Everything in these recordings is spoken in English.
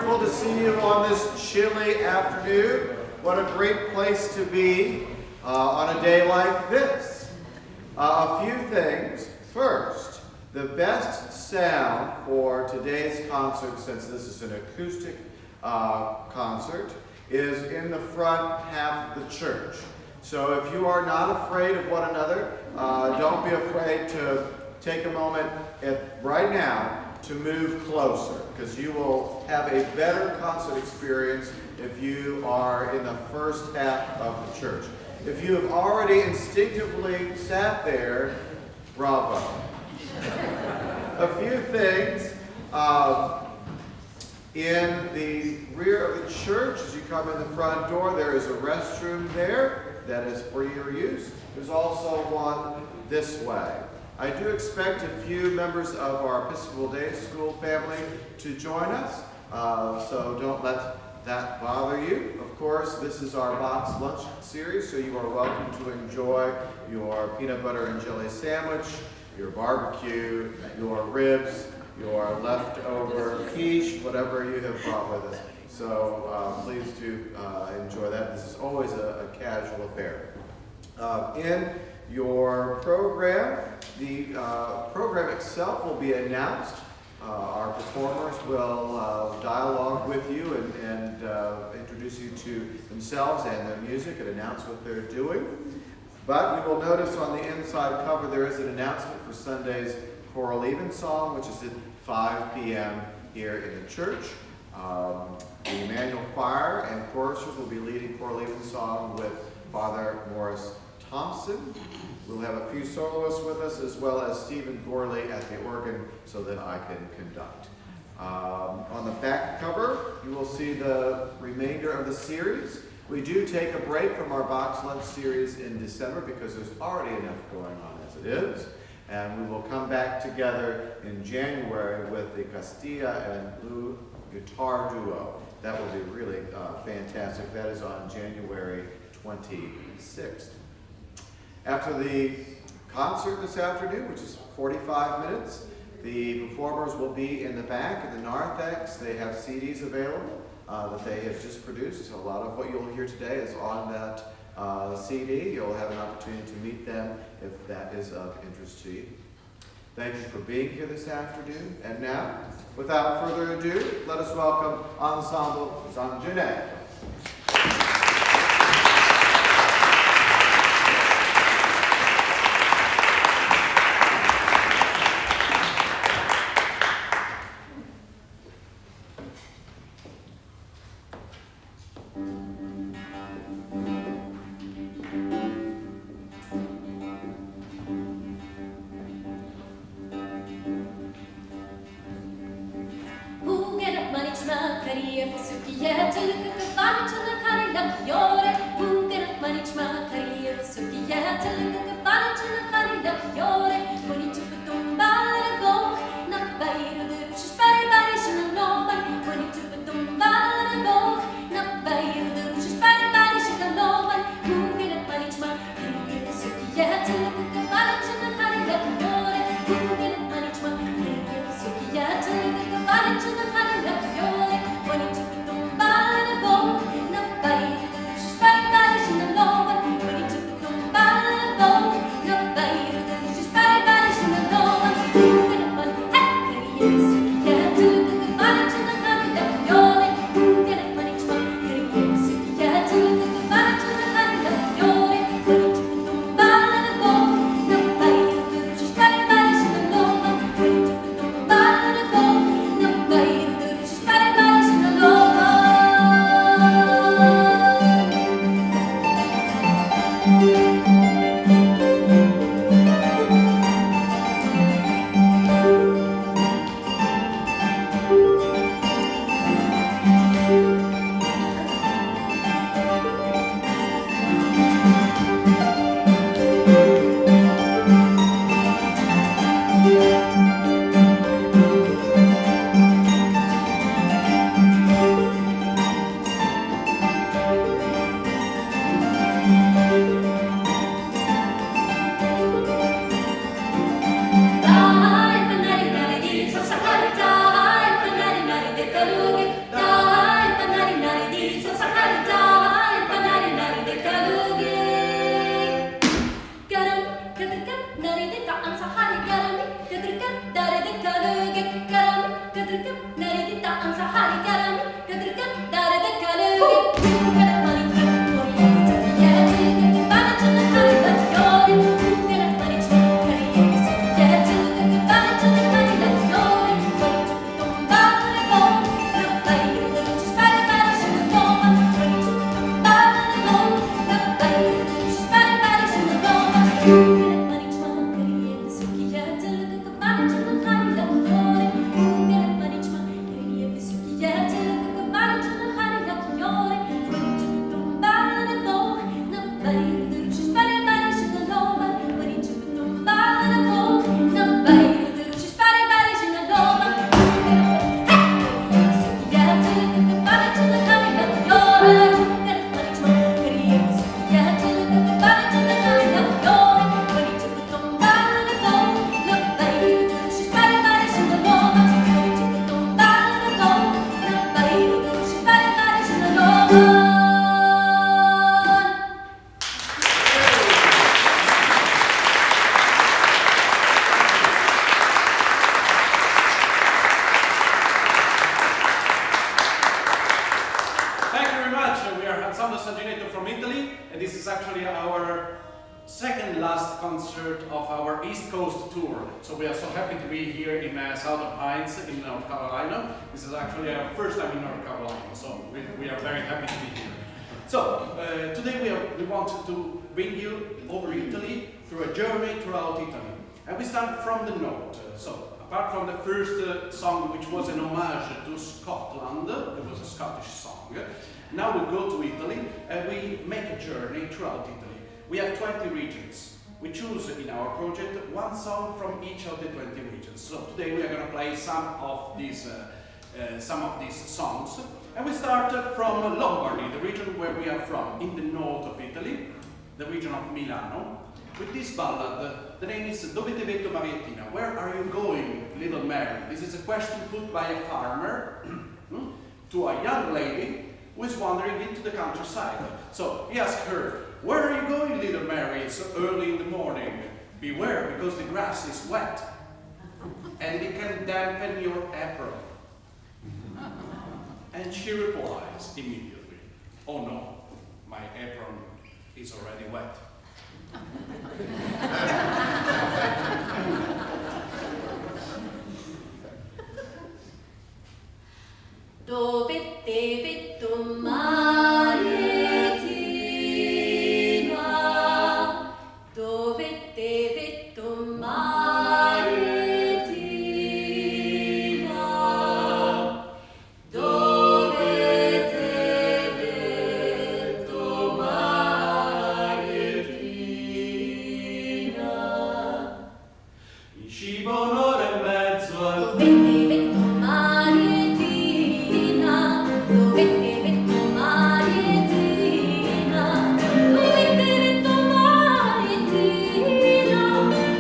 wonderful to see you on this chilly afternoon. What a great place to be on a day like this. A few things. First, the best sound for today's concert, since this is an acoustic concert, is in the front half of the church. So if you are not afraid of one another, don't be afraid to take a moment right now to move closer, because you will have a better concert experience if you are in the first half of the church. If you have already instinctively sat there, bravo. A few things. In the rear of the church, as you come in the front door, there is a restroom there that is for your use. There's also one this way. I do expect a few members of our Episcopal Day School family to join us, so don't let that bother you. Of course, this is our box lunch series, so you are welcome to enjoy your peanut butter and jelly sandwich, your barbecue, your ribs, your leftover quiche, whatever you have brought with us. So please do enjoy that. This is always a casual affair. In your program, the program itself will be announced. Our performers will dialogue with you and introduce you to themselves and their music and announce what they're doing. But you will notice on the inside cover there is an announcement for Sunday's Choral Evensong, which is at 5 p.m. here in the church. The Emmanuel Choir and choristers will be leading Choral Evensong with Father Morris Thompson. We'll have a few soloists with us, as well as Stephen Gorley at the organ, so that I can conduct. On the back cover, you will see the remainder of the series. We do take a break from our box lunch series in December because there's already enough going on as it is. And we will come back together in January with the Castilla and Blue guitar duo. That will be really fantastic. That is on January 26th. After the concert this afternoon, which is 45 minutes, the performers will be in the back in the narthex. They have CDs available that they have just produced. A lot of what you'll hear today is on that CD. You'll have an opportunity to meet them if that is of interest to you. Thank you for being here this afternoon. And now, without further ado, let us welcome Ensemble Sangineto. Bye. Ensemble Sangineto from Italy, and this is actually our second last concert of our East Coast tour. So we are so happy to be here in Southern Pines in North Carolina. This is actually our first time in North Carolina, so we are very happy to be here. So today we want to bring you over Italy through a journey throughout Italy. And we start from the north. So apart from the first song, which was an homage to Scotland, it was a Scottish song, now we go to Italy and we make a journey throughout Italy. We have 20 regions. We choose in our project one song from each of the 20 regions. So today we are going to play some of these songs. And we start from Lombardy, the region where we are from, in the north of Italy, the region of Milano, with this ballad. The name is Dove ti vedo Mariettina? Where are you going, little Mary? This is a question put by a farmer to a young lady who is wandering into the countryside. So he asks her, where are you going, little Mary, so early in the morning? Beware, because the grass is wet, and it can dampen your apron. And she replies immediately, oh no, my apron is already wet. Dove ti vedo Marietina? Dove ti vedo Marietina? Dove ti vedo Marietina? In cibo un'ora e mezzo al Dove ti vedo Marietina? Dove ti vedo Marietina? Dove ti vedo Marietina?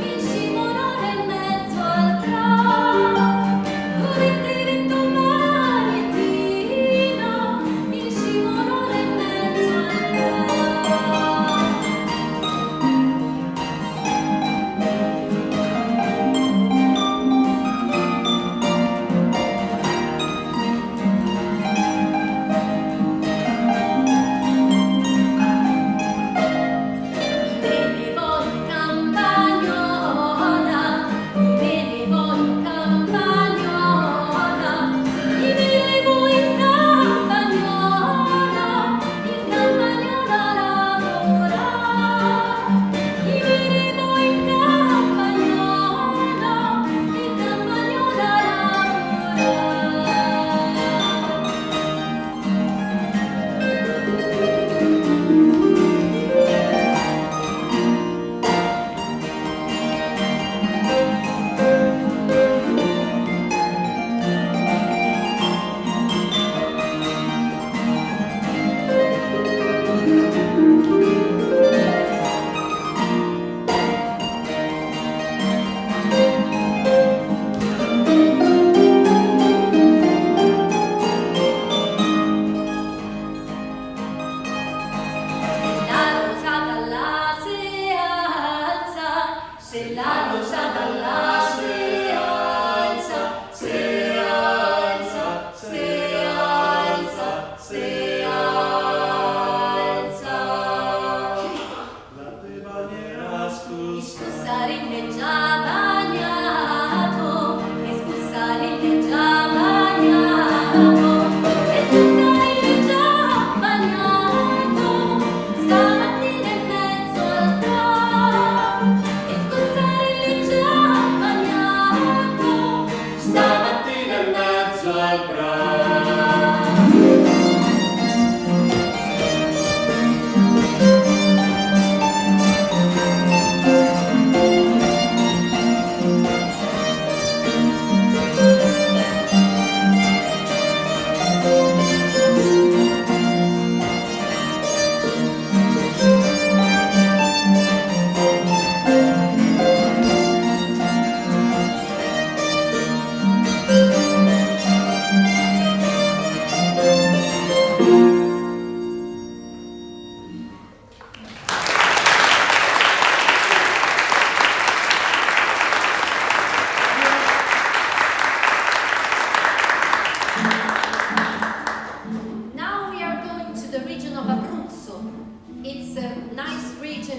In cima un'ora e mezzo al tram. Dove ti vedo Marietina? In cima un'ora e mezzo al tram.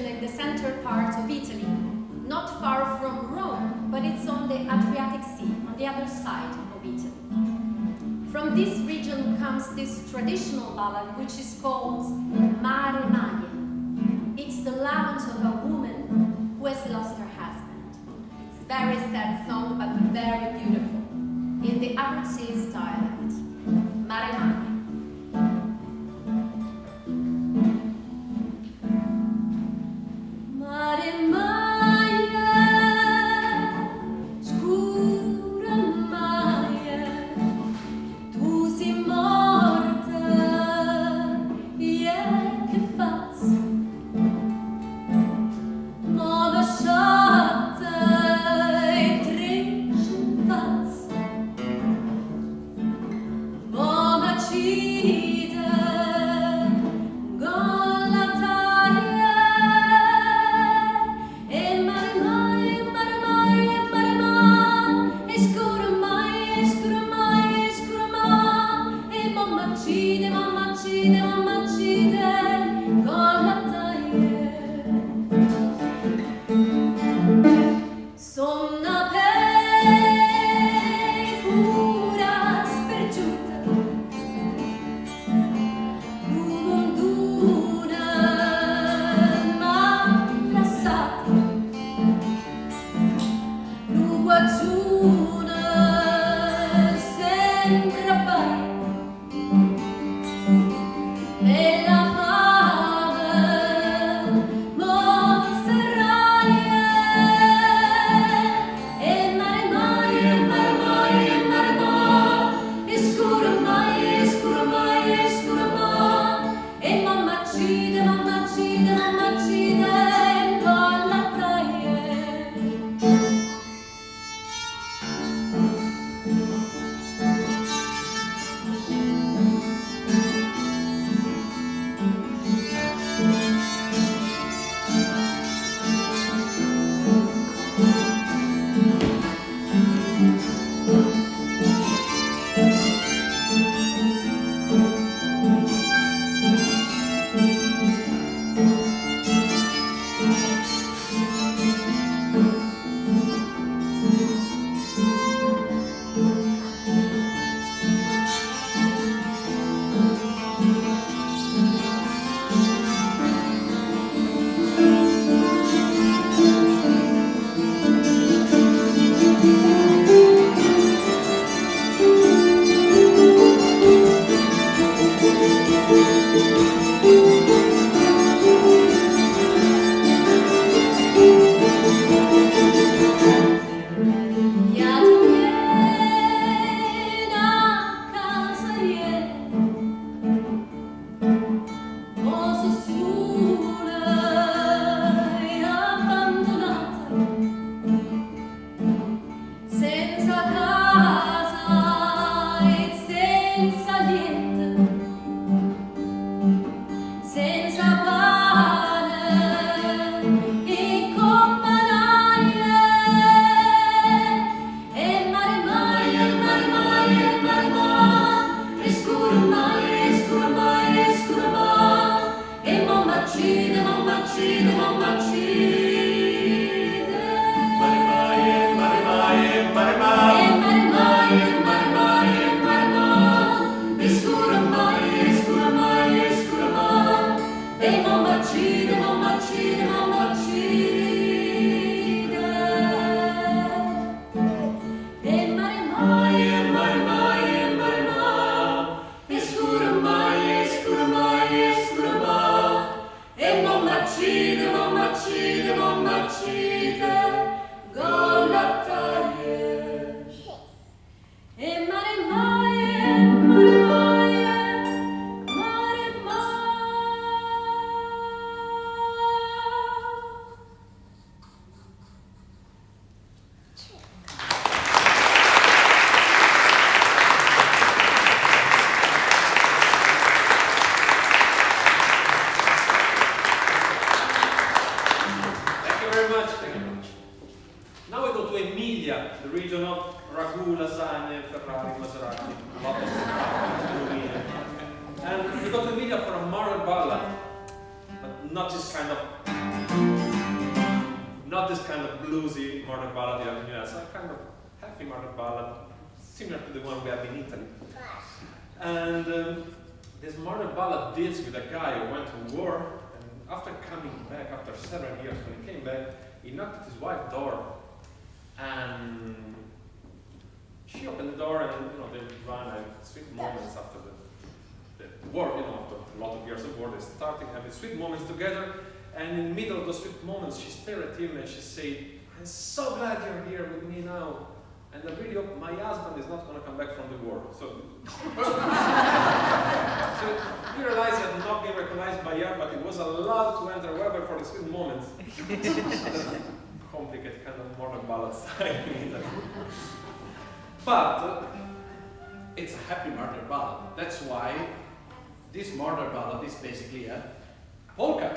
location in the center part of Italy, not far from Rome, but it's on the Adriatic Sea, on the other side of Italy. From this region comes this traditional ballad, which is called Mare Mare. It's the lament of a woman who has lost her husband. It's a very sad song, but very beautiful, in the Abruzzese dialect. Mare Mare. Mare Mare, scura mare, tu sei morta, e che faz? Ma lasciata e triste faz. Ma cida, gola taglia, e mare mai, mare mai, mare mai, e scura mai, scura mai, scura mai, e mamma cide, mamma cide, mamma cide, gola taglia. Sonna pecora spergiuta, l'unduna m'ha lasciata, l'uguagiuna sempre appaia, e la fame serraia. E mare mai, e mare mai, e mare mai, e scura mai, e scura mai, e scura mai, e mamma cide, mamma cide, mamma cide, con la taglia. Ja tu vieni a casa riene, oso sola e abbandonata, senza casa e senza niente, senza pane e compagnia. E mare mai, e mare mai, e mare mai, e scura mai, e scura mai, e scura mai, e mamma cide, mamma cide, mamma cide. Mare mai, e mare mai, e mare mai. E mare mai, e mare mai, e mare mai, e scura mai, e scura mai, e scura mai, e mamma cide, mamma cide, mamma cide. E mare mai, E mare mai, e mare mai. e scura mai, e scura mai, e scura mai, e mamma cide, mamma cide, mamma cide, gola taglia. E mare mai, e mare mai, e mare mai. Thank you very much. Thank you very much. Now we go to Emilia, the region of Ragu, Lasagne, Ferrari, Maserati, a lot of stuff. And we go to Emilia for a modern ballad, but not this kind of not this kind of bluesy modern ballad you have in the US, a kind of happy modern ballad, similar to the one we have in Italy. And this modern ballad deals with a guy who went to war, and after coming back, after several years, when he came back, he knocked at his wife's door, and she opened the door, and they ran sweet moments after the war. After a lot of years of war, they started having sweet moments together. And in the middle of those sweet moments, she stared at him and she said, "I'm so glad you're here with me now. And I really hope my husband is not going to come back from the war." So you realize he had not been recognized by her, but he was allowed to enter however for the sweet moments. Complicated kind of modern ballad style. But it's a happy murder ballad. That's why this murder ballad is basically a polka.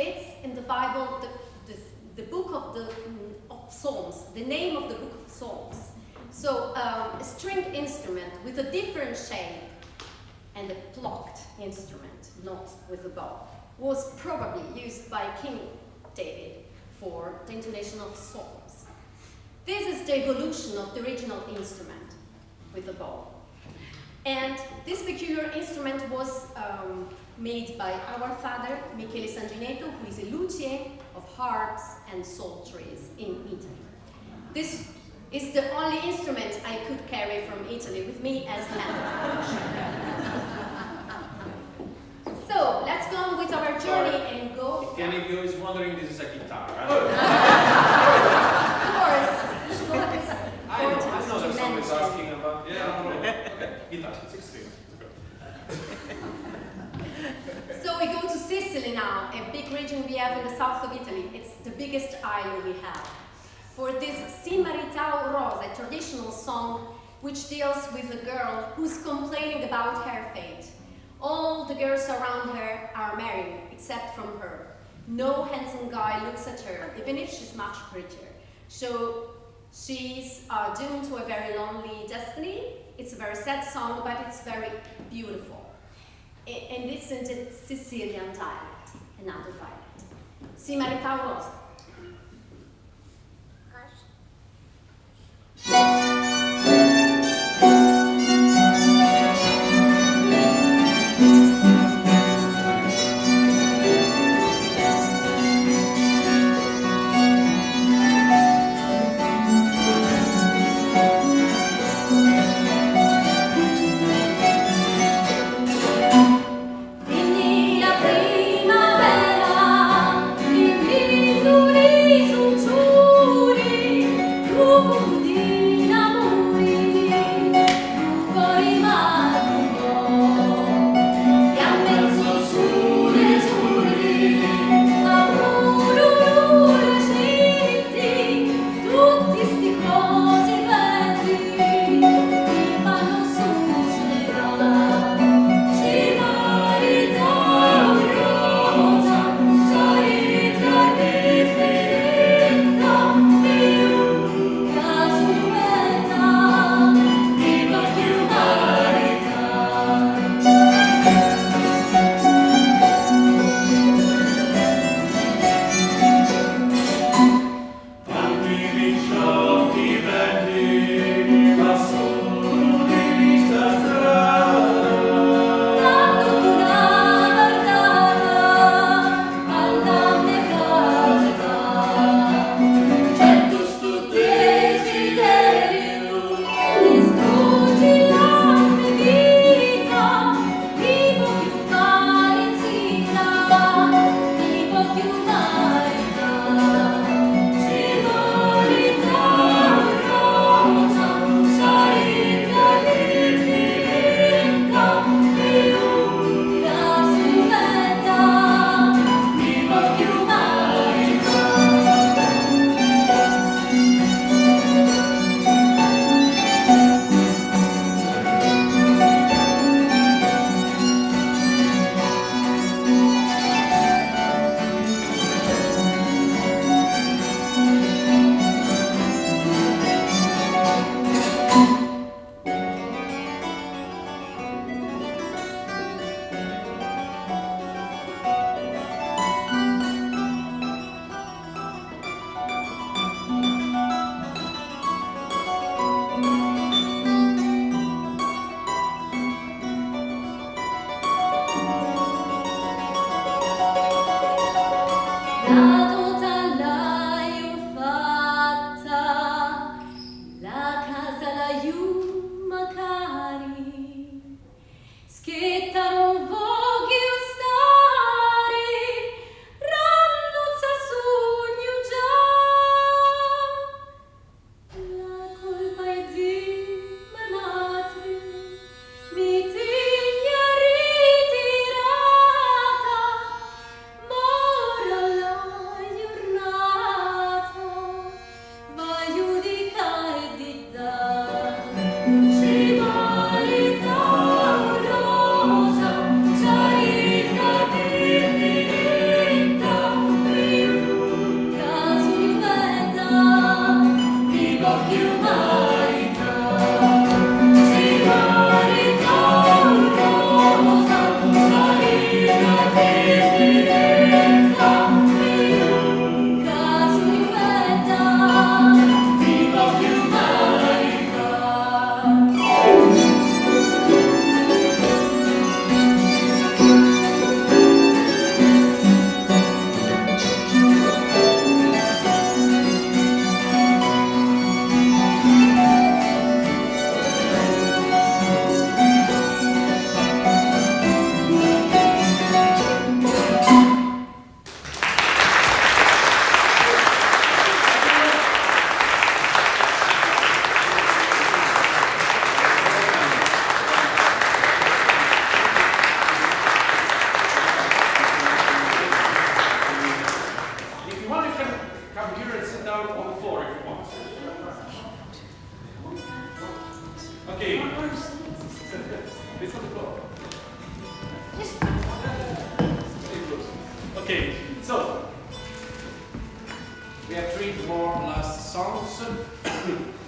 It's in the Bible, the book of Psalms, the name of the book of Psalms. So a stringed instrument with a different shape and a plucked instrument, not with a bow, was probably used by King David for the intonation of psalms. This is the evolution of the original instrument with a bow. And this peculiar instrument was made by our father, Michele Sangineto, who is a luthier of harps and psalteries in Italy. This is the only instrument I could carry from Italy with me as hand. So let's go on with our journey and go. If any of you is wondering, this is a guitar. Right? Of course, what is I know important that to someone is mention. asking about. Yeah, no, okay. Guitar, 16. So we go to Sicily now, a big region we have in the south of Italy. It's the biggest island we have. For this Si Maritau Rosa, a traditional song which deals with a girl who's complaining about her fate. All the girls around her are married, except from her. No handsome guy looks at her, even if she's much prettier. So she's doomed to a very lonely destiny. It's a very sad song, but it's very beautiful. And it's in the Sicilian dialect, another dialect. Si Maritau Rosa. Finì la primavera, i pinduri sul ciuri, tu di innamori, fuori matto, e a mezzo sulle giuri, a mururi scitti, tutti sti cosi belli, mi fanno sospirare. Si Maritau Rosa, solita differenta, di una sumetta, viva più Marità. Tanti ricciotti belli passano di sta strada. Dando una guardata alla mia casa, certo sto desiderio distruggi la mia vita, vivo più valenzina, vivo più Marità. Si Maritau Rosa, solita differenta, di una sumetta, vivo più Marità. La tuta l'hai fatta, la casa l'hai magari, schietta non voglio stare, rannuzza sogno già, la colpa è di me madre, mi tiglia ritirata, mora là Okay, so we have three more last songs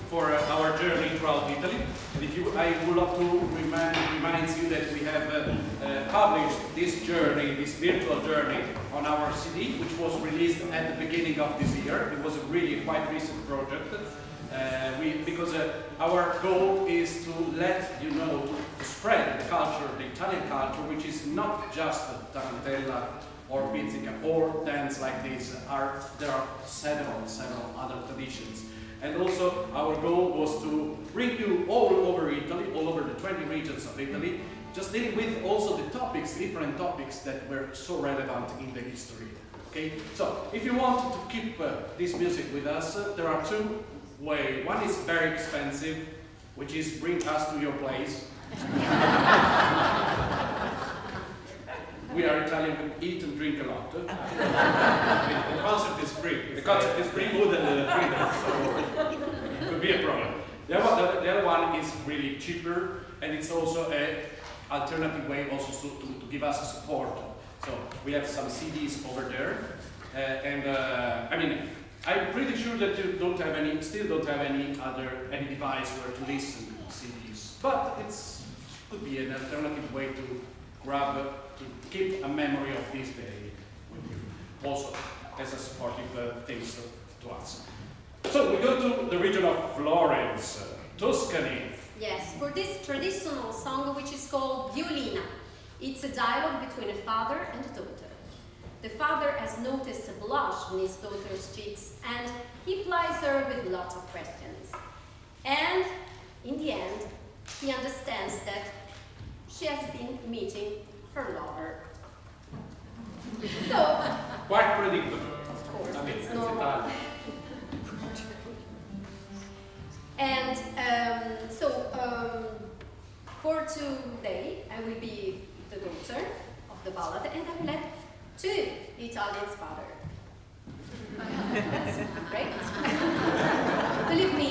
for our journey throughout Italy. And if you, I would love to remind you that we have published this journey, this virtual journey, on our CD, which was released at the beginning of this year. It was a really quite recent project. Because our goal is to let you know, to spread the culture, the Italian culture, which is not just tarantella or pizzica or dance like this. There are several other traditions. And also our goal was to bring you all over Italy, all over the 20 regions of Italy, just dealing with also the topics, different topics that were so relevant in the history. Okay, so if you want to keep this music with us, there are two ways. One is very expensive, which is bring us to your place. We are Italian, we eat and drink a lot. The concert is free. The concert is free, food and drink, so it could be a problem. The other one is really cheaper, and it's also an alternative way also to give us a support. So we have some CDs over there, I mean, I'm pretty sure that you still don't have any device where to listen to CDs, but could be an alternative way to to keep a memory of this day with you, also as a supportive thing to us. So we go to the region of Florence, Tuscany. Yes, for this traditional song, which is called Violina. It's a dialogue between a father and a daughter. The father has noticed a blush on his daughter's cheeks, and he plies her with lots of questions. And in the end, he understands that she has been meeting her lover. So, Quite predictable. of course, I mean, it's it's normal. Italian. And for today, I will be the daughter of the ballad, and I will have two Italian's father. That's great. Believe me,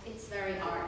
it's very hard.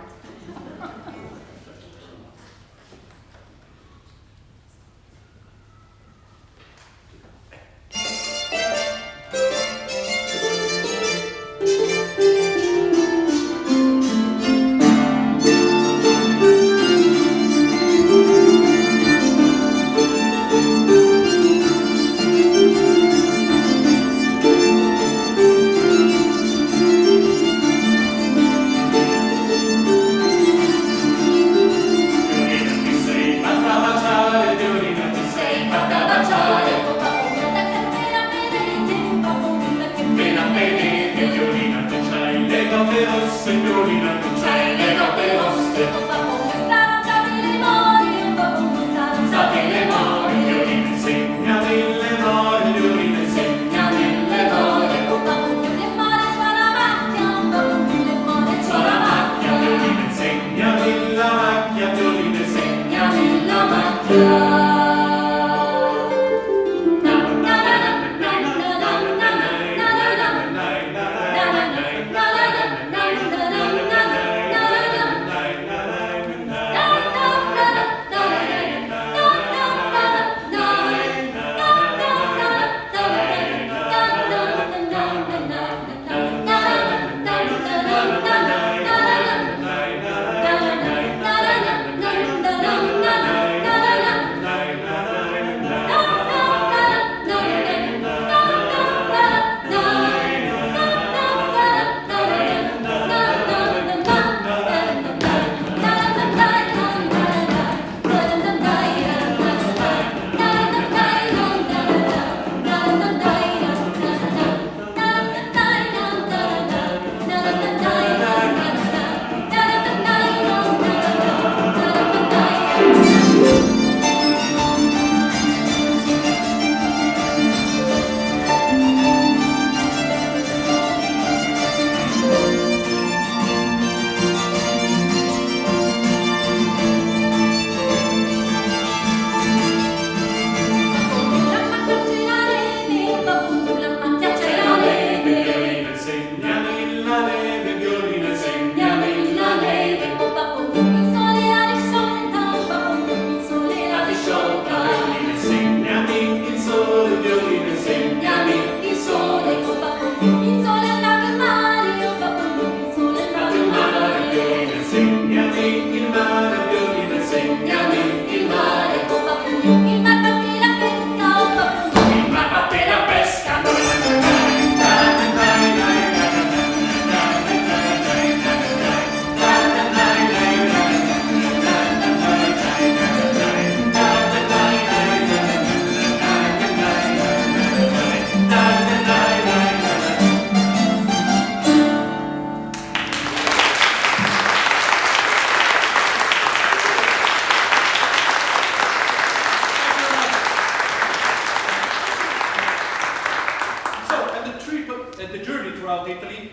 throughout Italy,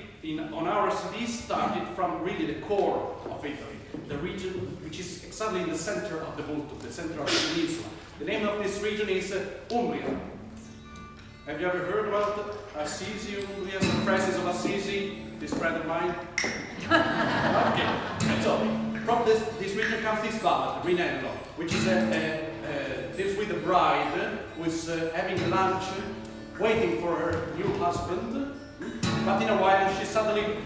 on our CD, started from really the core of Italy, the region which is exactly in the center of the Vulture, the center of the peninsula. The name of this region is Umbria. Have you ever heard about Assisi, Umbria, St. Francis of Assisi, this friend of mine? Okay, and so from this region comes this ballad, Rinello, which is deals with a bride who is having lunch, waiting for her new husband, but in a while she suddenly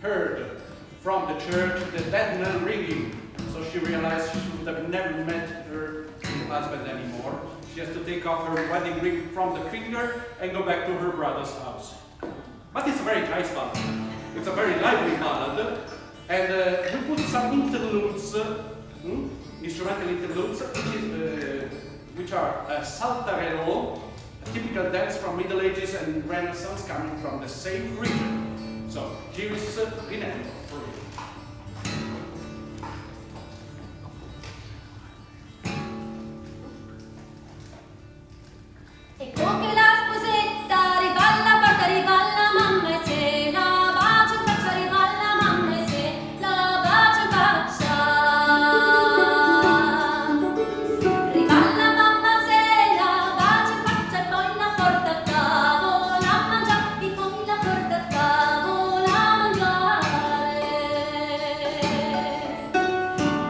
heard from the church the dead knell ringing, so she realized she should have never met her new husband anymore. She has to take off her wedding ring from the finger and go back to her brother's house. But it's a very nice ballad. It's a very lively ballad, and we put some interludes, instrumental interludes, which are saltarello, a typical dance from Middle Ages and Renaissance coming from the same region. So here is Rinello for you. Ecco che la sposetta riballa, porta riballa, mamma e se la bacia in faccia riballa, mamma e se la bacia in faccia. Riballa mamma se la bacia in faccia e poi la porta a tavola a mangiare, e poi la porta a tavola a mangiare.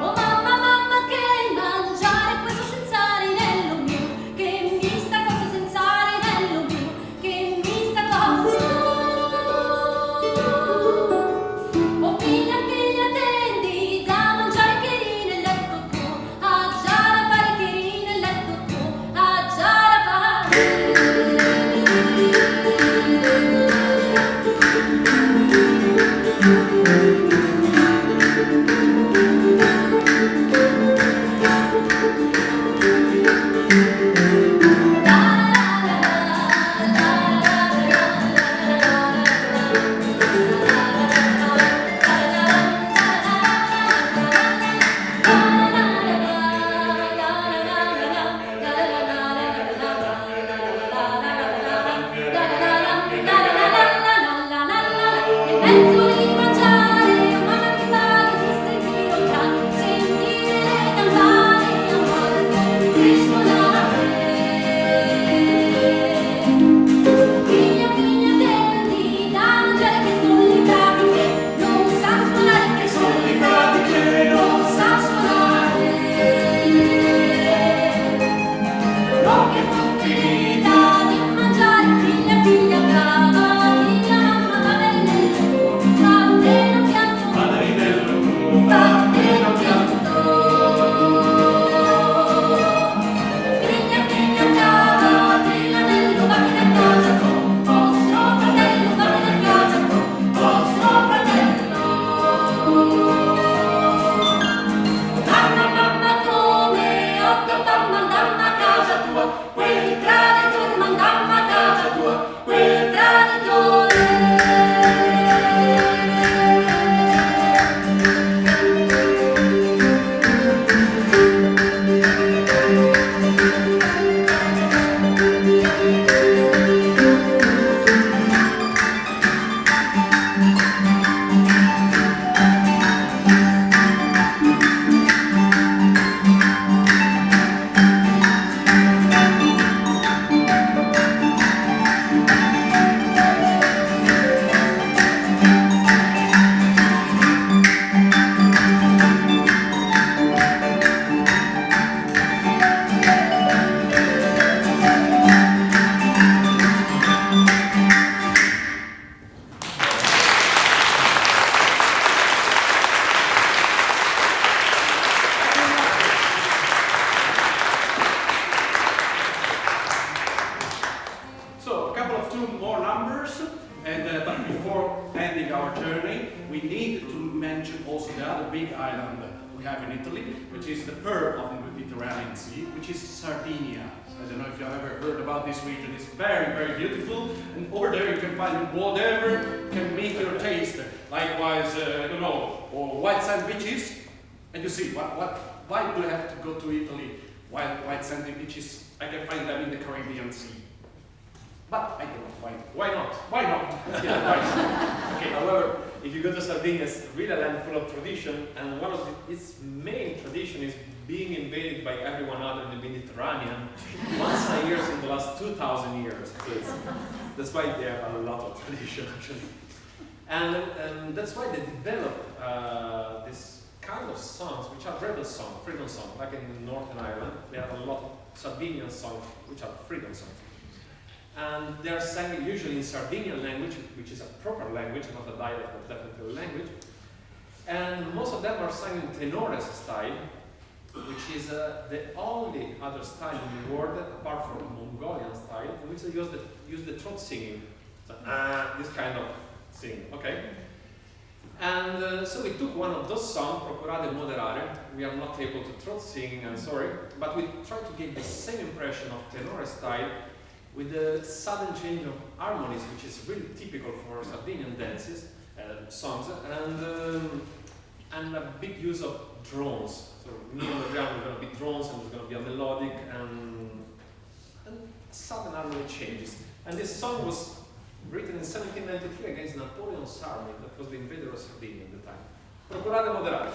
Oh mamma, mamma che mangiare questo senza rinello mio, che mi sta cosa senza rinello mio, che mi sta cosa. Oh figlia, figlia, tendi da mangiare che ri nel letto tuo, a già da fare che ri nel letto tuo, a già da fare. But before ending our journey, we need to mention also the other big island we have in Italy, which is the pearl of the Mediterranean Sea, which is Sardinia. I don't know if you have ever heard about this region. It's very, very beautiful, and over there you can find whatever can meet your taste. Likewise, or white sand beaches. And you see, why do I have to go to Italy? White sandy beaches, I can find them in the Caribbean Sea. But I don't know why. Why not? Why not? Yeah, right. Okay, however, if you go to Sardinia, it's really a land full of tradition, and one of its main tradition is being invaded by everyone other than the Mediterranean once a year in the last 2,000 years. So that's why they have a lot of tradition, actually. And that's why they developed this kind of songs, which are rebel songs, freedom songs, like in Northern Ireland. They have a lot of Sardinian songs, which are freedom songs. And they are sang usually in Sardinian language, which is a proper language, not a dialect, but definitely a language. And most of them are sung in tenores style, which is the only other style in the world, apart from Mongolian style, in which they use the throat singing. So, this kind of singing, okay? And so we took one of those songs, Procurate Moderare. We are not able to throat sing, I'm sorry, but we tried to give the same impression of tenore style with the sudden change of harmonies, which is really typical for Sardinian dances, songs, and a big use of drones. So me on the ground, we're going to be drones, and there's going to be a melodic and sudden harmony changes. And this song was written in 1793 against Napoleon's army, that was the invader of Sardinia at the time. Procurate Moderare.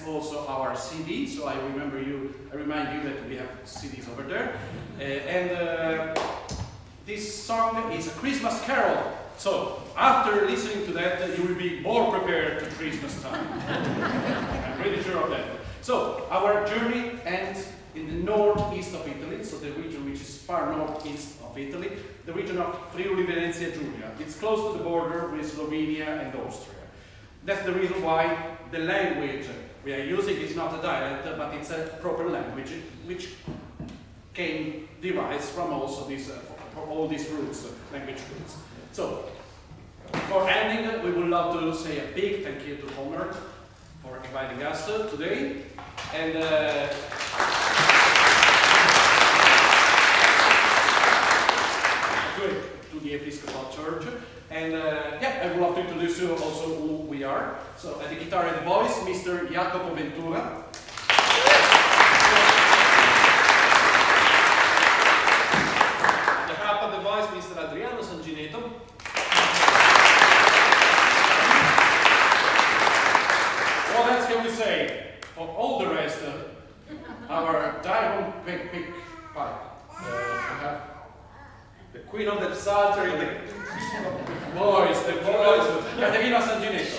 Also our CD, so I remind you that we have CDs over there. This song is Christmas carol. So after listening to that, you will be more prepared to Christmas time. I'm pretty sure of that. So our journey ends in the northeast of Italy, so the region which is far northeast of Italy, the region of Friuli Venezia Giulia. It's close to the border with Slovenia and Austria. That's the reason why the language we are using is not a dialect, but it's a proper language, which derives from also these, from all these roots, language roots. So, for ending, we would love to say a big thank you to Homer for inviting us today, and to the Episcopal Church. And yeah, I would love to introduce you also who we are. So at the guitar and voice, Mr. Jacopo Ventura. At the harp and the voice, Mr. Adriano Sangineto. What else can we say? For all the rest, our diamond pick pipe. We have The Queen of the Psaltery, the voice, Caterina Sangineto.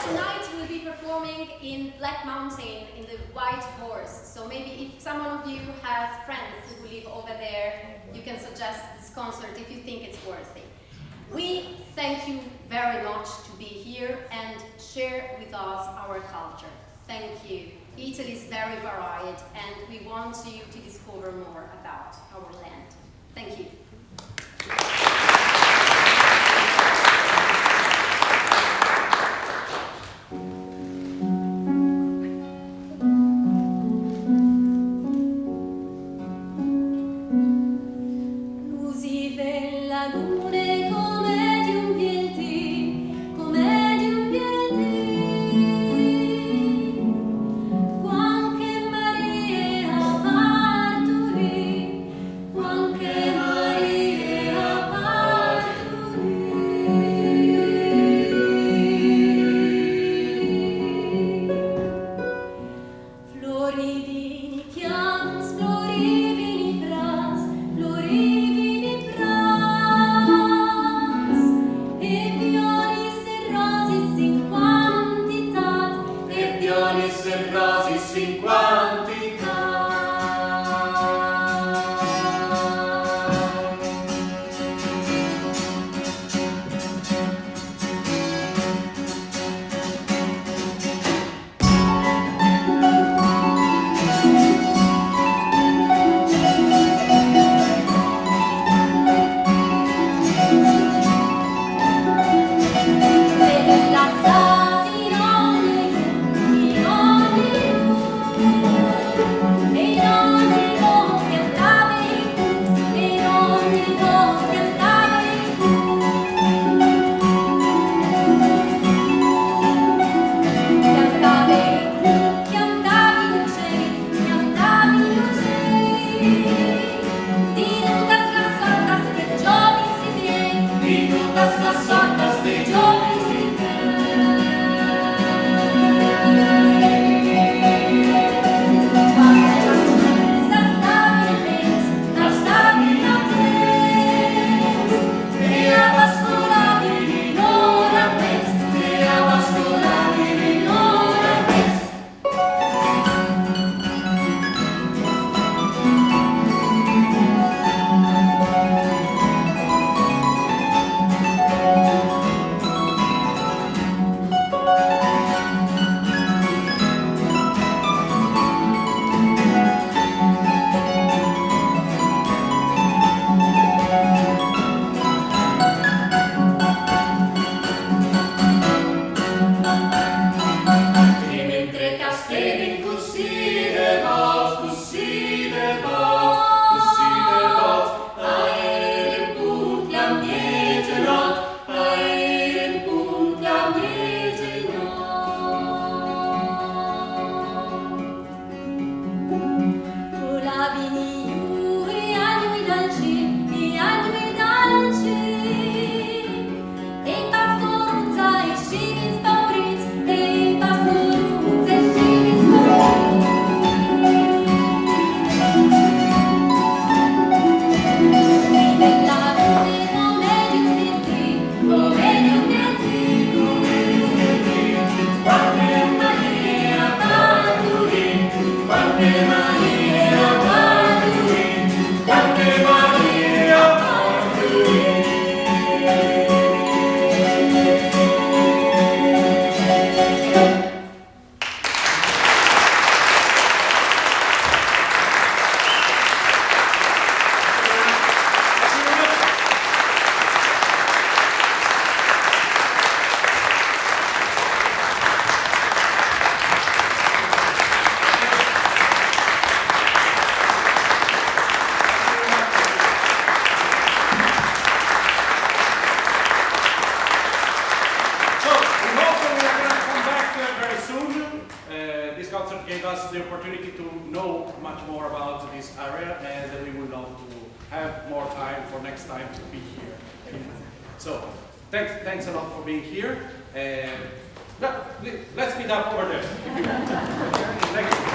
Tonight we'll be performing in Black Mountain in the White Horse. So maybe if someone of you has friends who live over there, you can suggest this concert if you think it's worthy. We thank you very much to be here and share with us our culture. Thank you. Italy is very varied and we want you to discover more about our land. Thank you. Lusi della lune come di un piedi, come di un piedi. Quanche Maria parturì, quanche Maria parturì. Florivini chiams, florivini bras, florivini bras, e violis e rosis in quantità, e violis e rosis in quantità. Della stati in ogni concert gave us the opportunity to know much more about this area, and we would love to have more time for next time to be here. So, thanks a lot for being here. And let's meet up over there. If you want. Thank you.